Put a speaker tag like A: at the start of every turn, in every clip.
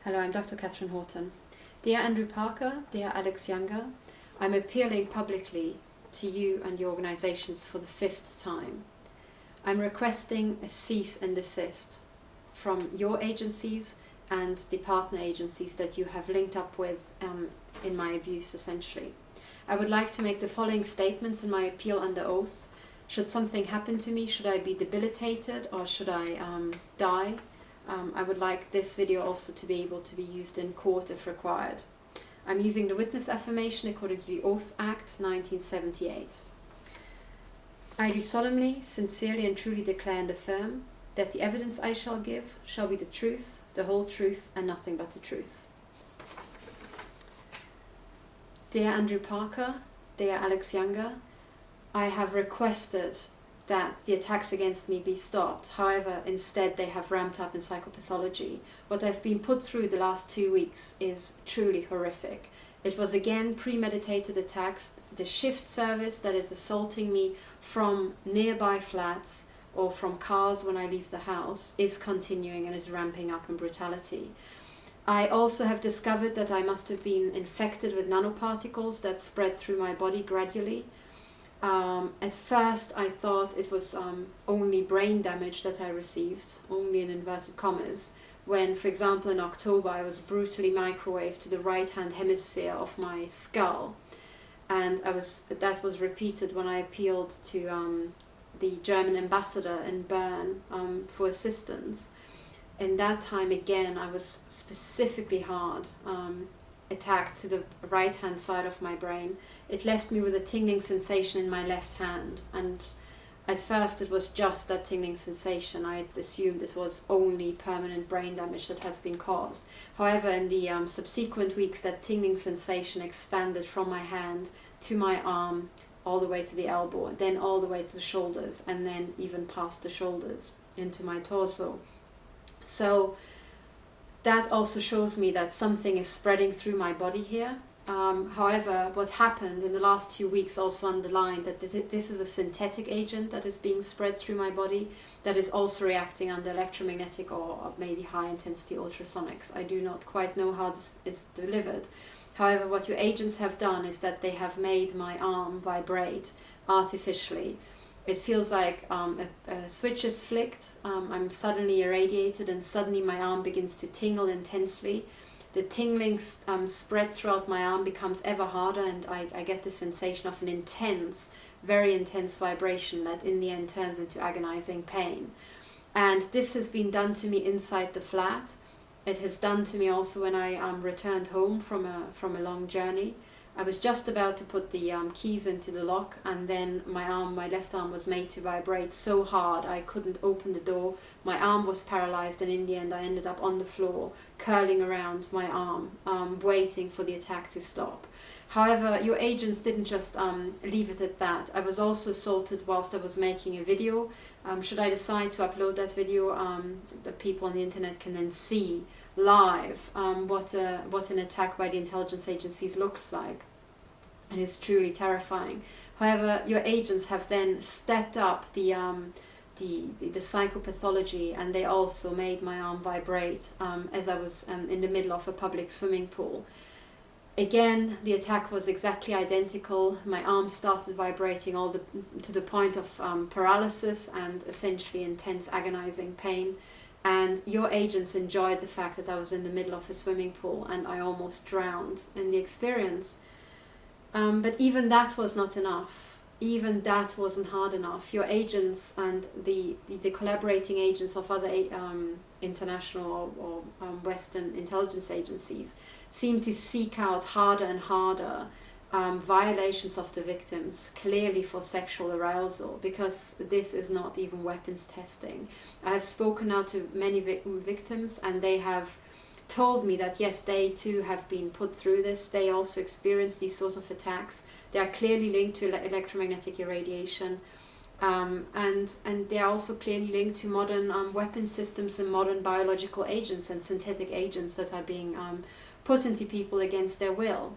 A: Hello, I'm Dr. Katherine Horton. Dear Andrew Parker, dear Alex Younger, I'm appealing publicly to you and your organizations for the 5th time. I'm requesting a cease and desist from your agencies and the partner agencies that you have linked up with in my abuse, essentially. I would like to make the following statements in my appeal under oath. Should something happen to me, should I be debilitated or should I die? I would like this video also to be able to be used in court if required. I'm using the witness affirmation according to the Oath Act 1978. I do solemnly, sincerely and truly declare and affirm that the evidence I shall give shall be the truth, the whole truth and nothing but the truth. Dear Andrew Parker, dear Alex Younger, I have requested that the attacks against me be stopped. However, instead they have ramped up in psychopathology. What I've been put through the last 2 weeks is truly horrific. It was again premeditated attacks. The shift service that is assaulting me from nearby flats or from cars when I leave the house is continuing and is ramping up in brutality. I also have discovered that I must have been infected with nanoparticles that spread through my body gradually. At first I thought it was only brain damage that I received, only in inverted commas, when, for example, in October I was brutally microwaved to the right-hand hemisphere of my skull, and that was repeated when I appealed to the German ambassador in Bern for assistance. In that time again I was specifically hard attacked to the right-hand side of my brain. It left me with a tingling sensation in my left hand, and at first it was just that tingling sensation. I had assumed it was only permanent brain damage that has been caused. However, in the subsequent weeks, that tingling sensation expanded from my hand to my arm, all the way to the elbow, then all the way to the shoulders, and then even past the shoulders into my torso. So that also shows me that something is spreading through my body here. However, what happened in the last 2 weeks also underlined that this is a synthetic agent that is being spread through my body that is also reacting under electromagnetic or maybe high intensity ultrasonics. I do not quite know how this is delivered. However, what your agents have done is that they have made my arm vibrate artificially. It feels like a switch is flicked, I'm suddenly irradiated, and suddenly my arm begins to tingle intensely. The tingling spreads throughout my arm, becomes ever harder, and I get the sensation of an intense, very intense vibration that in the end turns into agonizing pain. And this has been done to me inside the flat. It has done to me also when I returned home from a long journey. I was just about to put the keys into the lock, and then my left arm was made to vibrate so hard I couldn't open the door. My arm was paralyzed, and in the end I ended up on the floor, curling around my arm, waiting for the attack to stop. However, your agents didn't just leave it at that. I was also assaulted whilst I was making a video. Should I decide to upload that video, the people on the internet can then see live what an attack by the intelligence agencies looks like, and it's truly terrifying. However, your agents have then stepped up the psychopathology, and they also made my arm vibrate as I was in the middle of a public swimming pool. Again, the attack was exactly identical. My arm started vibrating to the point of paralysis and essentially intense agonizing pain. And your agents enjoyed the fact that I was in the middle of a swimming pool and I almost drowned in the experience. But even that was not enough. Even that wasn't hard enough. Your agents and the collaborating agents of other international or Western intelligence agencies seem to seek out harder and harder violations of the victims, clearly for sexual arousal, because this is not even weapons testing. I have spoken now to many victims, and they have told me that yes, they too have been put through this. They also experience these sort of attacks. They are clearly linked to electromagnetic irradiation, and they are also clearly linked to modern weapon systems and modern biological agents and synthetic agents that are being put into people against their will.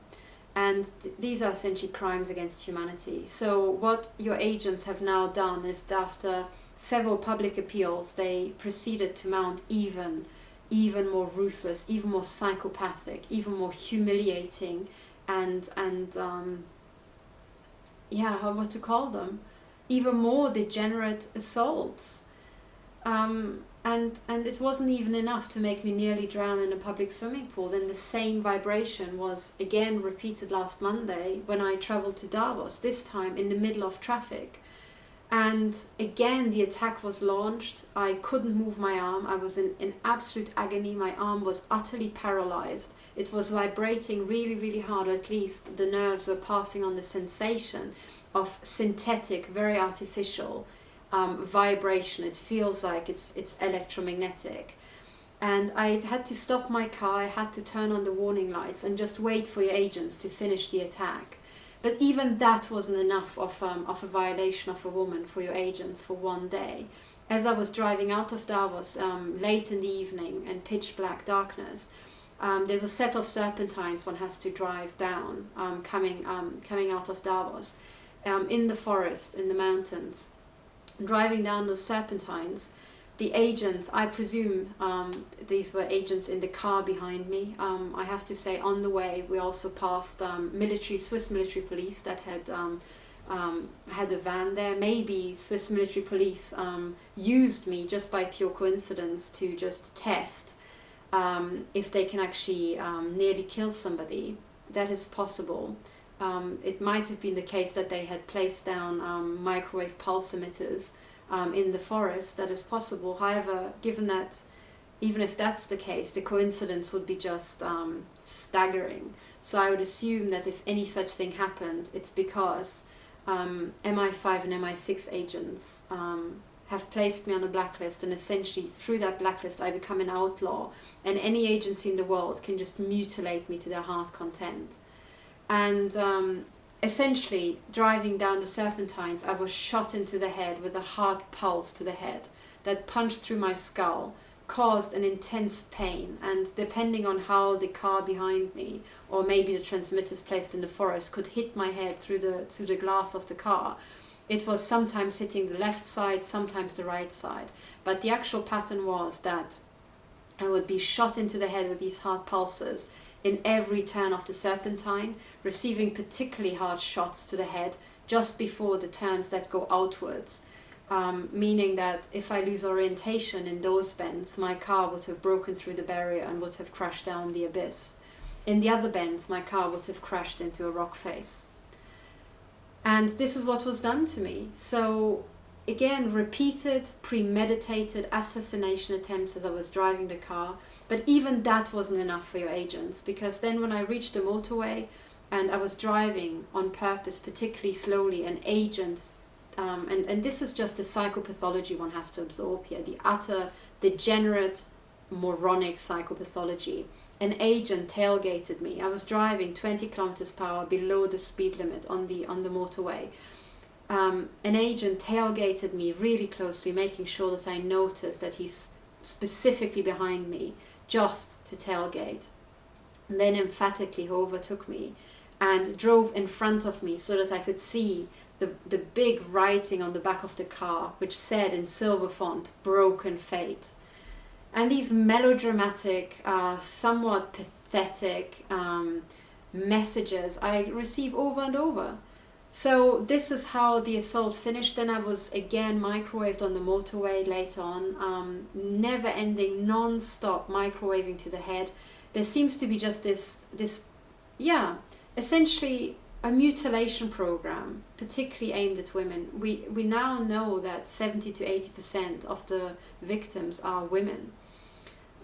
A: And these are essentially crimes against humanity. So what your agents have now done is that after several public appeals, they proceeded to mount even even more ruthless, even more psychopathic, even more humiliating, and yeah, what to call them, even more degenerate assaults. And it wasn't even enough to make me nearly drown in a public swimming pool. Then the same vibration was again repeated last Monday when I travelled to Davos, this time in the middle of traffic. And again the attack was launched. I couldn't move my arm. I was in absolute agony. My arm was utterly paralyzed. It was vibrating really, really hard, or at least the nerves were passing on the sensation of synthetic, very artificial vibration. It feels like it's electromagnetic. And I had to stop my car. I had to turn on the warning lights and just wait for your agents to finish the attack. But even that wasn't enough of a violation of a woman for your agents for one day. As I was driving out of Davos late in the evening in pitch black darkness, there's a set of serpentines one has to drive down coming out of Davos in the forest, in the mountains. Driving down those serpentines, the agents, I presume these were agents in the car behind me. I have to say, on the way we also passed Swiss military police that had a van there. Maybe Swiss military police used me just by pure coincidence to just test if they can actually nearly kill somebody. That is possible. It might have been the case that they had placed down microwave pulse emitters in the forest. That is possible. However, given that, even if that's the case, the coincidence would be just staggering. So I would assume that if any such thing happened, it's because MI5 and MI6 agents have placed me on a blacklist, and essentially through that blacklist I become an outlaw, and any agency in the world can just mutilate me to their heart content. And essentially, driving down the serpentines, I was shot into the head with a hard pulse to the head that punched through my skull, caused an intense pain, and depending on how the car behind me, or maybe the transmitters placed in the forest, could hit my head through the glass of the car, it was sometimes hitting the left side, sometimes the right side. But the actual pattern was that I would be shot into the head with these hard pulses in every turn of the serpentine, receiving particularly hard shots to the head just before the turns that go outwards, meaning that if I lose orientation in those bends, my car would have broken through the barrier and would have crashed down the abyss. In the other bends, my car would have crashed into a rock face. And this is what was done to me. So again, repeated, premeditated assassination attempts as I was driving the car. But even that wasn't enough for your agents, because then when I reached the motorway and I was driving on purpose, particularly slowly, an agent, and this is just the psychopathology one has to absorb here, the utter degenerate, moronic psychopathology. An agent tailgated me. I was driving 20 kilometers per hour below the speed limit on the motorway. An agent tailgated me really closely, making sure that I noticed that he's specifically behind me, just to tailgate. And then emphatically he overtook me and drove in front of me so that I could see the big writing on the back of the car, which said in silver font, "Broken Fate." And these melodramatic, somewhat pathetic messages I receive over and over. So this is how the assault finished. Then I was again microwaved on the motorway later on, never-ending, non-stop microwaving to the head. There seems to be just this, essentially a mutilation program, particularly aimed at women. We now know that 70 to 80% of the victims are women.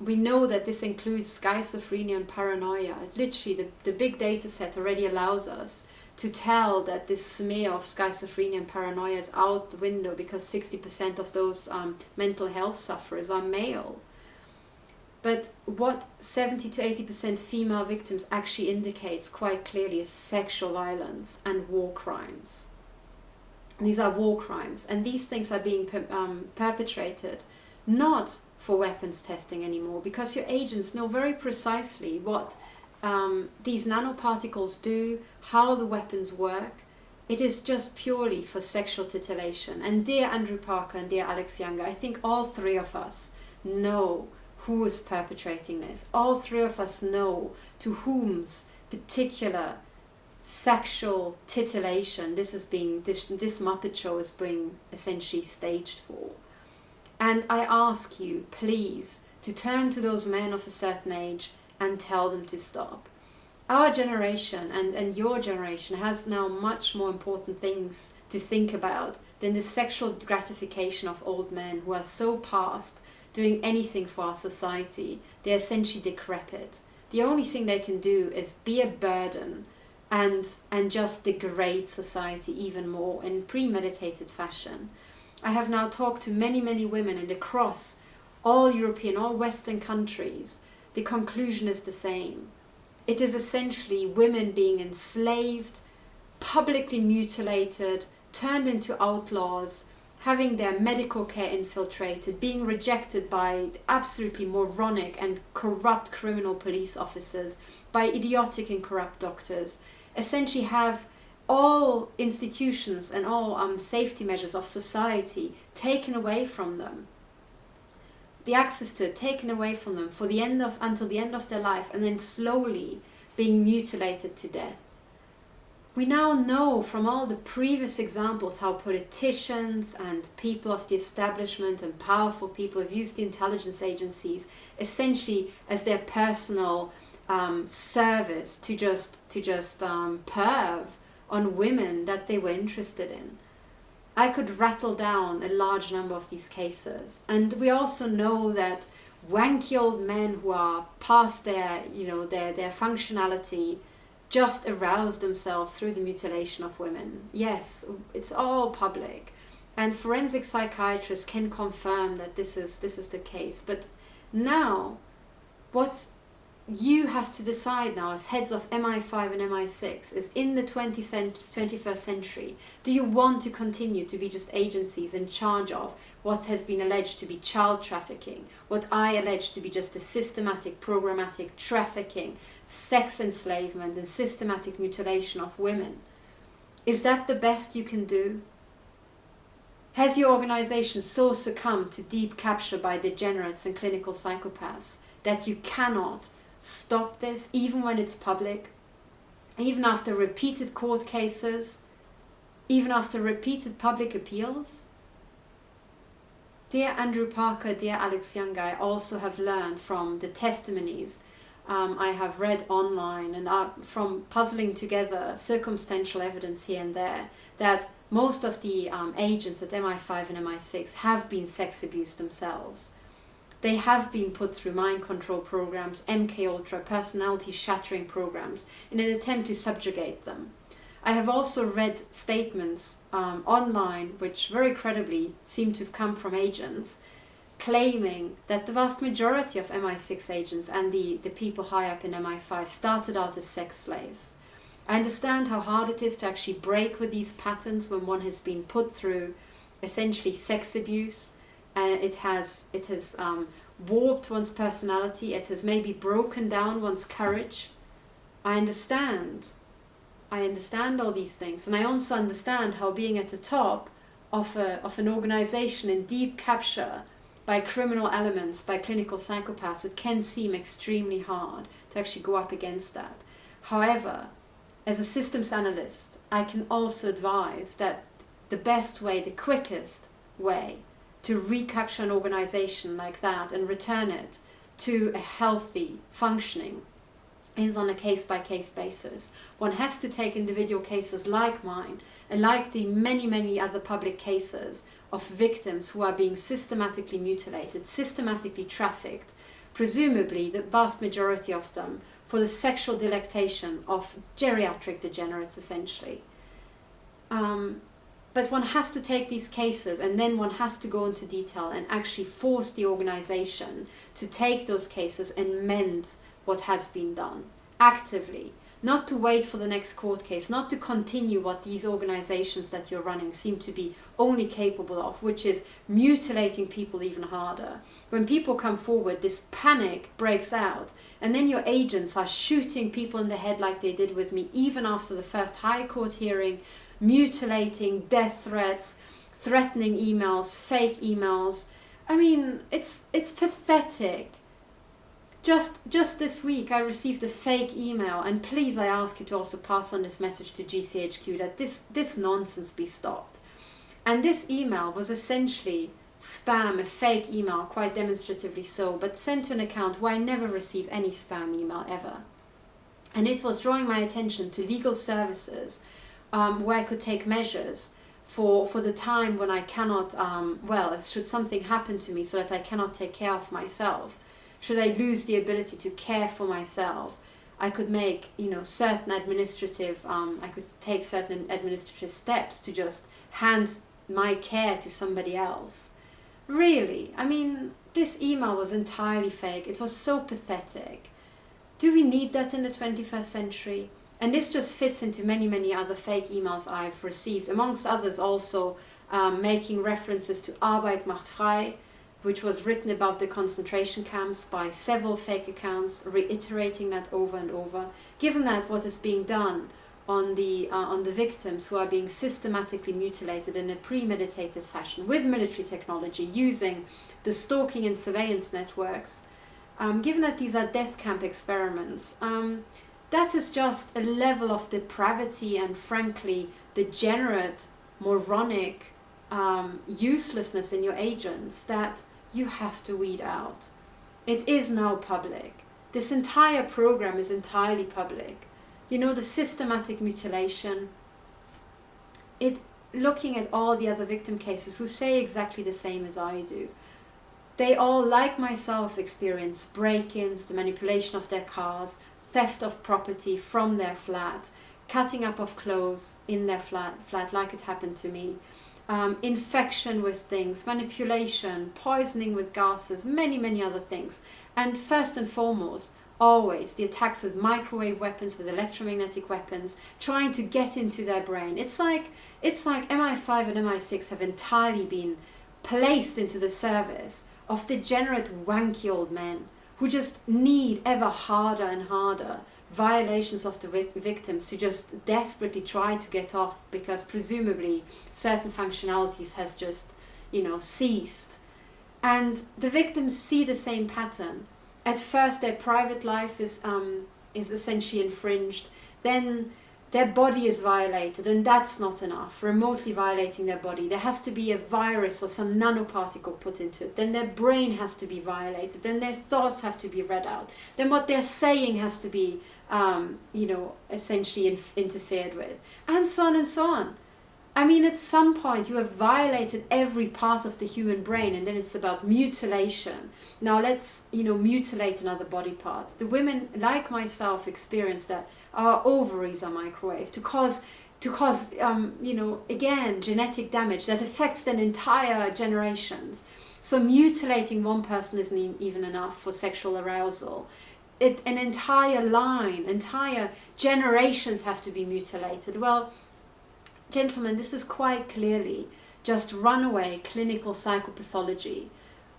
A: We know that this includes schizophrenia and paranoia. Literally, the big data set already allows us to tell that this smear of schizophrenia and paranoia is out the window, because 60% of those mental health sufferers are male. But what 70 to 80% female victims actually indicates quite clearly is sexual violence and war crimes. These are war crimes, and these things are being perpetrated not for weapons testing anymore, because your agents know very precisely what these nanoparticles do, how the weapons work. It is just purely for sexual titillation. And dear Andrew Parker and dear Alex Younger, I think all three of us know who is perpetrating this. All three of us know to whom's particular sexual titillation this Muppet show is being essentially staged for. And I ask you, please, to turn to those men of a certain age and tell them to stop. Our generation and your generation has now much more important things to think about than the sexual gratification of old men who are so past doing anything for our society. They're essentially decrepit. The only thing they can do is be a burden and just degrade society even more in premeditated fashion. I have now talked to many, many women, and across all European, all Western countries, the conclusion is the same. It is essentially women being enslaved, publicly mutilated, turned into outlaws, having their medical care infiltrated, being rejected by absolutely moronic and corrupt criminal police officers, by idiotic and corrupt doctors, essentially have all institutions and all safety measures of society taken away from them. The access to it taken away from them for until the end of their life, and then slowly being mutilated to death. We now know from all the previous examples how politicians and people of the establishment and powerful people have used the intelligence agencies essentially as their personal service to just perv on women that they were interested in. I could rattle down a large number of these cases, and we also know that wanky old men who are past their functionality just arouse themselves through the mutilation of women. Yes, it's all public, and forensic psychiatrists can confirm that this is the case. But now, what you have to decide now as heads of MI5 and MI6 is, in the 21st century, do you want to continue to be just agencies in charge of what has been alleged to be child trafficking, what I allege to be just a systematic, programmatic trafficking, sex enslavement and systematic mutilation of women? Is that the best you can do? Has your organization so succumbed to deep capture by degenerates and clinical psychopaths that you cannot stop this, even when it's public, even after repeated court cases, even after repeated public appeals? Dear Andrew Parker, dear Alex Younger, I also have learned from the testimonies I have read online and from puzzling together circumstantial evidence here and there, that most of the agents at MI5 and MI6 have been sex abused themselves. They have been put through mind control programs, MK Ultra, personality shattering programs in an attempt to subjugate them. I have also read statements online which very credibly seem to have come from agents claiming that the vast majority of MI6 agents and the people high up in MI5 started out as sex slaves. I understand how hard it is to actually break with these patterns when one has been put through essentially sex abuse. It has warped one's personality. It has maybe broken down one's courage. I understand all these things, and I also understand how being at the top of an organization in deep capture by criminal elements, by clinical psychopaths, it can seem extremely hard to actually go up against that. However, as a systems analyst, I can also advise that the best way, the quickest way to recapture an organization like that and return it to a healthy functioning is on a case-by-case basis. One has to take individual cases like mine and like the many, many other public cases of victims who are being systematically mutilated, systematically trafficked, presumably the vast majority of them for the sexual delectation of geriatric degenerates, essentially. But one has to take these cases, and then one has to go into detail and actually force the organization to take those cases and mend what has been done actively, not to wait for the next court case, not to continue what these organizations that you're running seem to be only capable of, which is mutilating people even harder. When people come forward, this panic breaks out, and then your agents are shooting people in the head like they did with me, even after the first high court hearing, mutilating, death threats, threatening emails, fake emails. I mean, it's pathetic Just this week I received a fake email, and please, I ask you to also pass on this message to GCHQ that this nonsense be stopped. And this email was essentially spam, a fake email, quite demonstratively so, but sent to an account where I never receive any spam email ever. And it was drawing my attention to legal services where I could take measures for the time when I cannot, should something happen to me so that I cannot take care of myself, should I lose the ability to care for myself, I could make, certain administrative, I could take certain administrative steps to just hand my care to somebody else. Really, I mean, this email was entirely fake. It was so pathetic. Do we need that in the 21st century? And this just fits into many, many other fake emails I've received, amongst others also making references to Arbeit macht frei, which was written above the concentration camps by several fake accounts, reiterating that over and over. Given that what is being done on the victims who are being systematically mutilated in a premeditated fashion with military technology, using the stalking and surveillance networks, given that these are death camp experiments, that is just a level of depravity and, frankly, degenerate, moronic uselessness in your agents that you have to weed out. It is now public. This entire program is entirely public. The systematic mutilation, looking at all the other victim cases who say exactly the same as I do. They all, like myself, experience break-ins, the manipulation of their cars, theft of property from their flat, cutting up of clothes in their flat like it happened to me, infection with things, manipulation, poisoning with gases, many, many other things. And first and foremost, always the attacks with microwave weapons, with electromagnetic weapons, trying to get into their brain. It's like MI5 and MI6 have entirely been placed into the service of degenerate, wanky old men who just need ever harder and harder violations of the victims to just desperately try to get off, because presumably certain functionalities has just, ceased. And the victims see the same pattern. At first their private life is essentially infringed, then their body is violated, and that's not enough, remotely violating their body. There has to be a virus or some nanoparticle put into it. Then their brain has to be violated. Then their thoughts have to be read out. Then what they're saying has to be, essentially interfered with. And so on and so on. I mean, at some point you have violated every part of the human brain, and then it's about mutilation. Now let's, mutilate another body part. The women, like myself, experience that our ovaries are microwaved to cause, again, genetic damage that affects then entire generations. So mutilating one person isn't even enough for sexual arousal. An entire line, entire generations have to be mutilated. Well, gentlemen, this is quite clearly just runaway clinical psychopathology,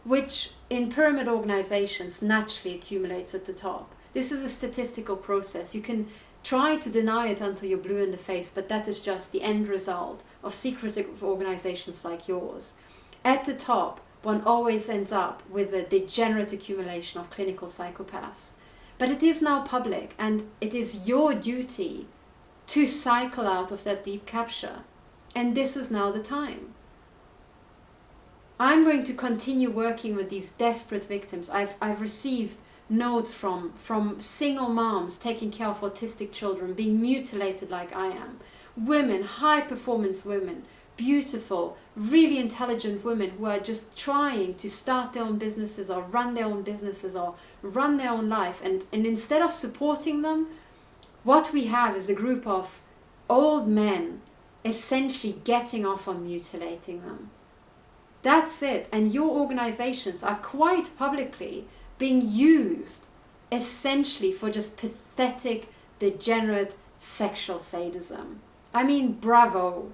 A: which in pyramid organizations naturally accumulates at the top. This is a statistical process. You can try to deny it until you're blue in the face, but that is just the end result of secretive organizations like yours. At the top, one always ends up with a degenerate accumulation of clinical psychopaths. But it is now public, and it is your duty to cycle out of that deep capture. And this is now the time. I'm going to continue working with these desperate victims. I've received notes from single moms taking care of autistic children, being mutilated like I am. Women, high performance women, beautiful, really intelligent women who are just trying to start their own businesses or run their own businesses or run their own life. And instead of supporting them, what we have is a group of old men essentially getting off on mutilating them. That's it. And your organizations are quite publicly being used essentially for just pathetic, degenerate sexual sadism. I mean, bravo.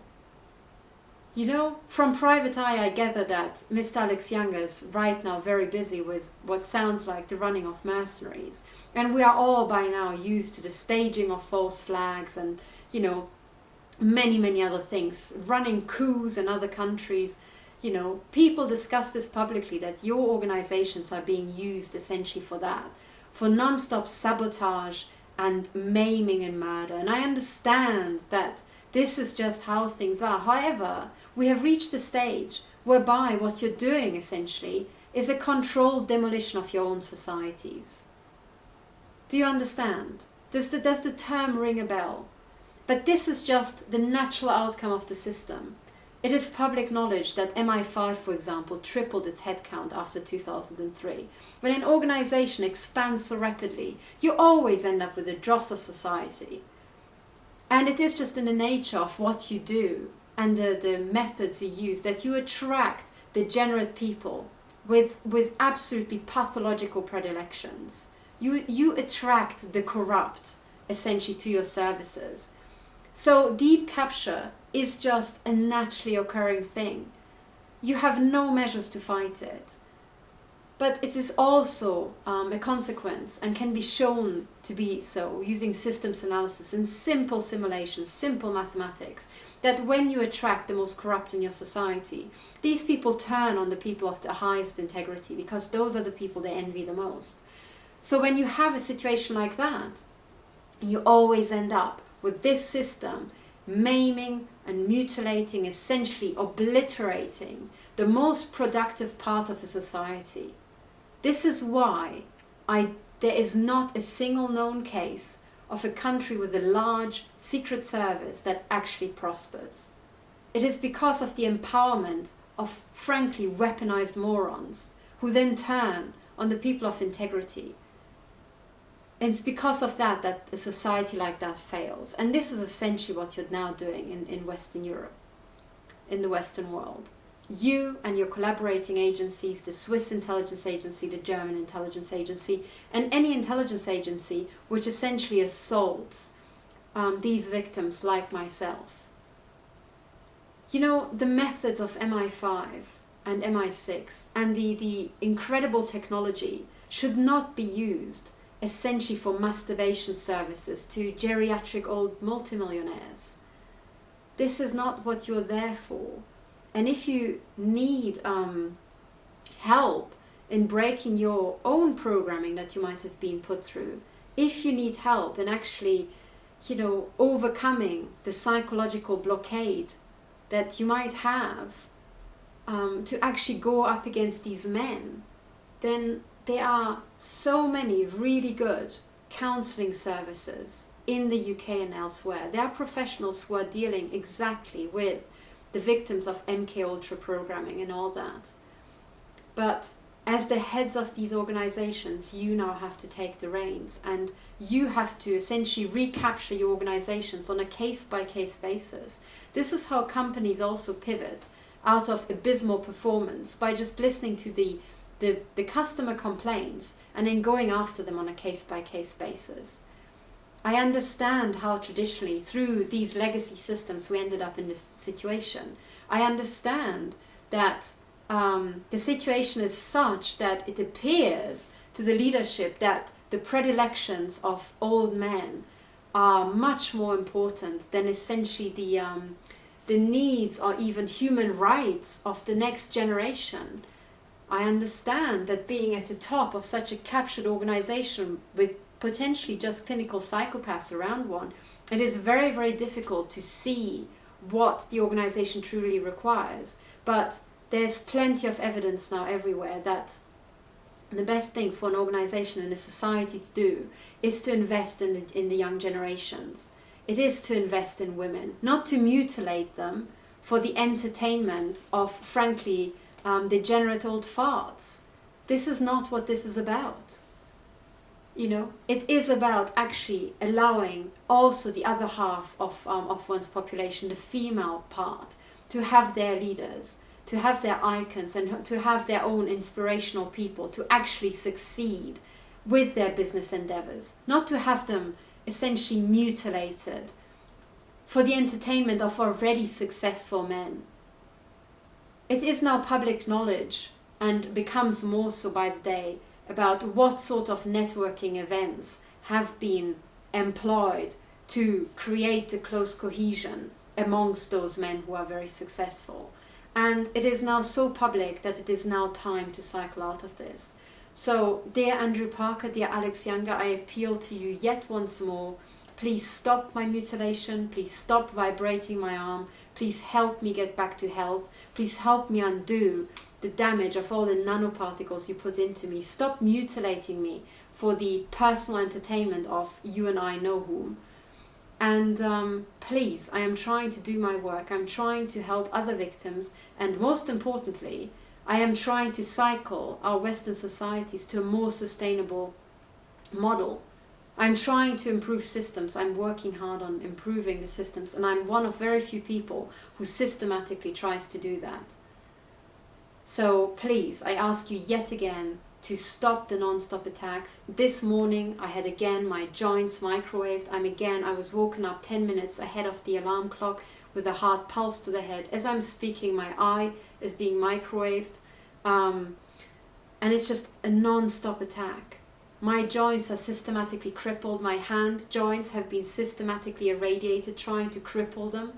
A: From private eye, I gather that Mr. Alex Younger is right now very busy with what sounds like the running of mercenaries. And we are all by now used to the staging of false flags and, many, many other things, running coups in other countries. People discuss this publicly, that your organizations are being used essentially for that. for non-stop sabotage and maiming and murder. And I understand that this is just how things are. However, we have reached a stage whereby what you're doing essentially is a controlled demolition of your own societies. Do you understand? Does the term ring a bell? But this is just the natural outcome of the system. It is public knowledge that MI5, for example, tripled its headcount after 2003. When an organization expands so rapidly, you always end up with a dross of society. And it is just in the nature of what you do and the methods you use that you attract degenerate people with absolutely pathological predilections. You attract the corrupt, essentially, to your services. So deep capture is just a naturally occurring thing. You have no measures to fight it. But it is also a consequence and can be shown to be so using systems analysis and simple simulations, simple mathematics, that when you attract the most corrupt in your society, these people turn on the people of the highest integrity because those are the people they envy the most. So when you have a situation like that, you always end up with this system maiming and mutilating, essentially obliterating the most productive part of a society. This is why there is not a single known case of a country with a large secret service that actually prospers. It is because of the empowerment of frankly weaponized morons who then turn on the people of integrity. And it's because of that that a society like that fails. And this is essentially what you're now doing in Western Europe, in the Western world. You and your collaborating agencies, the Swiss intelligence agency, the German intelligence agency, and any intelligence agency which essentially assaults these victims like myself. You know, the methods of MI5 and MI6 and the incredible technology should not be used essentially for masturbation services to geriatric old multimillionaires. This is not what you're there for. And if you need help in breaking your own programming that you might have been put through, if you need help in actually, overcoming the psychological blockade that you might have to actually go up against these men, then there are so many really good counselling services in the UK and elsewhere. There are professionals who are dealing exactly with the victims of MK Ultra programming and all that. But as the heads of these organizations, you now have to take the reins and you have to essentially recapture your organizations on a case-by-case basis. This is how companies also pivot out of abysmal performance by just listening to the customer complaints and then going after them on a case-by-case basis. I understand how traditionally, through these legacy systems, we ended up in this situation. I understand that the situation is such that it appears to the leadership that the predilections of old men are much more important than essentially the needs or even human rights of the next generation. I understand that being at the top of such a captured organization with potentially just clinical psychopaths around one, it is very, very difficult to see what the organization truly requires. But there's plenty of evidence now everywhere that the best thing for an organization and a society to do is to invest in the young generations. It is to invest in women, not to mutilate them for the entertainment of, frankly, degenerate old farts. This is not what this is about. It is about actually allowing also the other half of one's population, the female part, to have their leaders, to have their icons, and to have their own inspirational people to actually succeed with their business endeavors, not to have them essentially mutilated for the entertainment of already successful men. It is now public knowledge, and becomes more so by the day, about what sort of networking events have been employed to create a close cohesion amongst those men who are very successful. And it is now so public that it is now time to cycle out of this. So, dear Andrew Parker, dear Alex Younger, I appeal to you yet once more. Please stop my mutilation. Please stop vibrating my arm. Please help me get back to health. Please help me undo the damage of all the nanoparticles you put into me. Stop mutilating me for the personal entertainment of you and I know whom. And please, I am trying to do my work. I'm trying to help other victims. And most importantly, I am trying to cycle our Western societies to a more sustainable model. I'm trying to improve systems. I'm working hard on improving the systems. And I'm one of very few people who systematically tries to do that. So please, I ask you yet again to stop the non-stop attacks. This morning I had again my joints microwaved. I was woken up 10 minutes ahead of the alarm clock with a hard pulse to the head. As I'm speaking, my eye is being microwaved. And it's just a non-stop attack. My joints are systematically crippled. My hand joints have been systematically irradiated, trying to cripple them.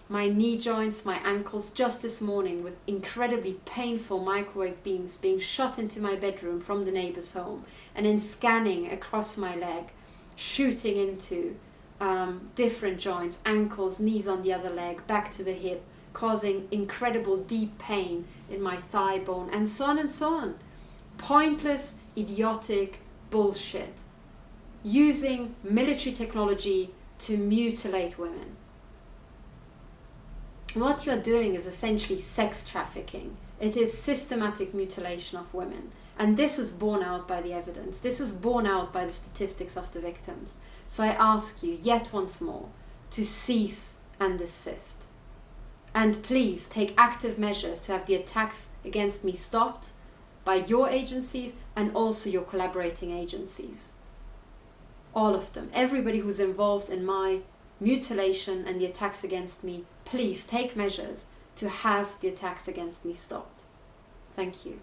A: My knee joints, my ankles, just this morning with incredibly painful microwave beams being shot into my bedroom from the neighbor's home, and then scanning across my leg, shooting into different joints, ankles, knees on the other leg, back to the hip, causing incredible deep pain in my thigh bone, and so on and so on. Pointless, idiotic bullshit. Using military technology to mutilate women. What you're doing is essentially sex trafficking. It is systematic mutilation of women. And this is borne out by the evidence. This is borne out by the statistics of the victims. So I ask you yet once more to cease and desist. And please take active measures to have the attacks against me stopped by your agencies and also your collaborating agencies. All of them. Everybody who's involved in my mutilation and the attacks against me, please take measures to have the attacks against me stopped. Thank you.